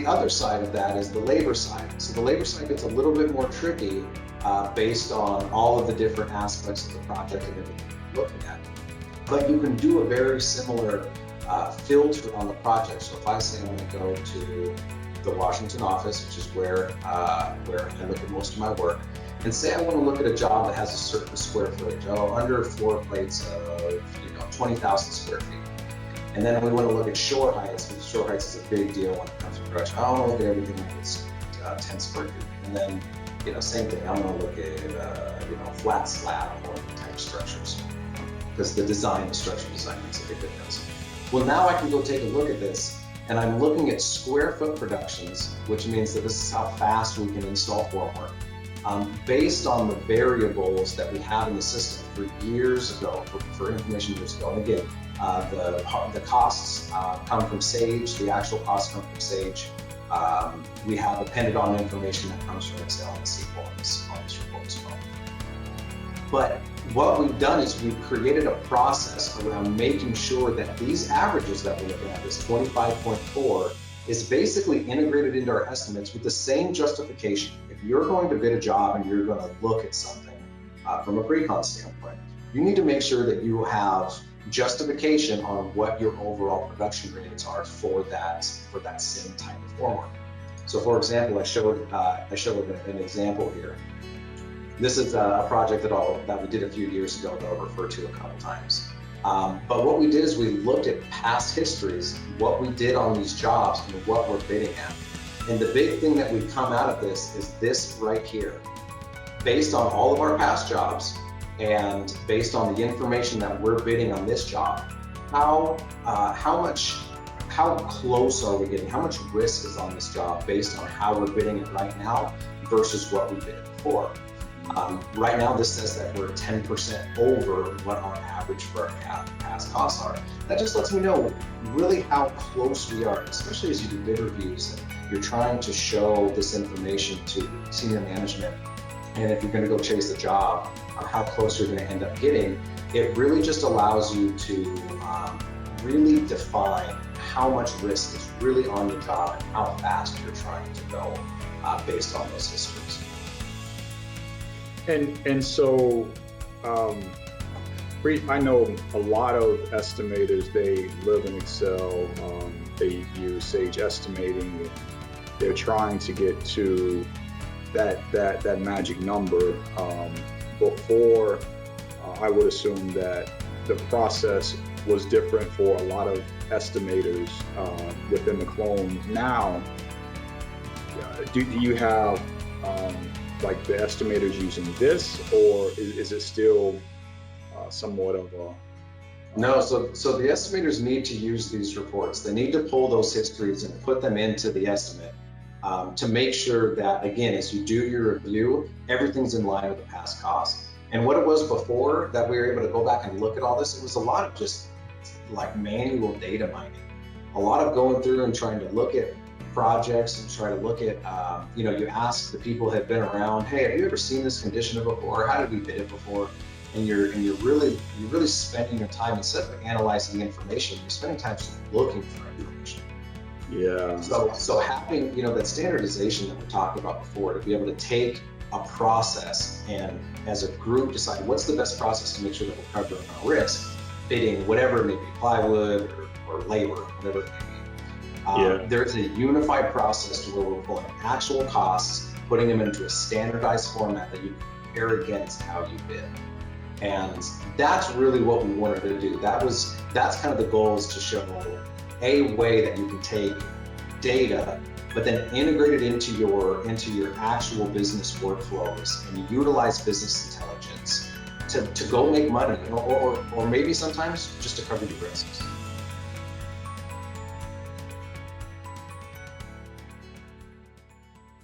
the other side of that is the labor side. So the labor side gets a little bit more tricky based on all of the different aspects of the project and everything you're looking at. But you can do a very similar filter on the project. So if I say I'm going to go to the Washington office, which is where I look at most of my work, and say I want to look at a job that has a certain square footage, under floor plates of 20,000 square feet. And then we want to look at shore heights, because shore heights is a big deal when it comes to production. I want to look at everything that's 10 square feet. And then, same thing, I'm going to look at flat slab or type structures, because the structure design makes a big difference. Well, now I can go take a look at this, and I'm looking at square foot productions, which means that this is how fast we can install formwork. Based on the variables that we have in the system for years ago, for information years ago. And again, the costs come from Sage, the actual costs come from Sage. We have appended on information that comes from Excel and SQL on this report as well. But what we've done is we've created a process around making sure that these averages that we're looking at, this 25.4, is basically integrated into our estimates with the same justification. If you're going to bid a job and you're going to look at something from a pre-con standpoint, you need to make sure that you have justification on what your overall production rates are for that same type of formwork. So, for example, I showed an example here. This is a project that we did a few years ago that I'll refer to a couple times. But what we did is we looked at past histories, what we did on these jobs and what we're bidding at. And the big thing that we come out of this is this right here. Based on all of our past jobs and based on the information that we're bidding on this job, how close are we getting? How much risk is on this job based on how we're bidding it right now versus what we bid before? Right now, this says that we're 10% over what our average for our past costs are. That just lets me know really how close we are, especially as you do bid reviews and you're trying to show this information to senior management. And if you're going to go chase a job, how close you're going to end up getting, it really just allows you to really define how much risk is really on the job and how fast you're trying to go based on those histories. And so I know a lot of estimators, they live in Excel, they use Sage estimating, they're trying to get to that magic number. Before, I would assume that the process was different for a lot of estimators within McClone. Now, do you have like the estimators using this, or is it still somewhat of a... No, so the estimators need to use these reports. They need to pull those histories and put them into the estimate to make sure that, again, as you do your review, everything's in line with the past costs. And what it was before that we were able to go back and look at all this, it was a lot of just like manual data mining. A lot of going through and trying to look at projects and try to look at, you ask the people who have been around, hey, have you ever seen this condition before? How did we bid it before? And you're really spending your time, instead of analyzing the information, you're spending time just looking for information. Yeah. So having, that standardization that we talked about before, to be able to take a process and as a group decide what's the best process to make sure that we're covering our risk, bidding whatever it may be, plywood or labor, whatever it may be. There's a unified process to where we're pulling actual costs, putting them into a standardized format that you compare against how you bid. And that's really what we wanted to do. That's kind of the goal, is to show a way that you can take data, but then integrate it into your actual business workflows and utilize business intelligence to go make money, or maybe sometimes just to cover your risks.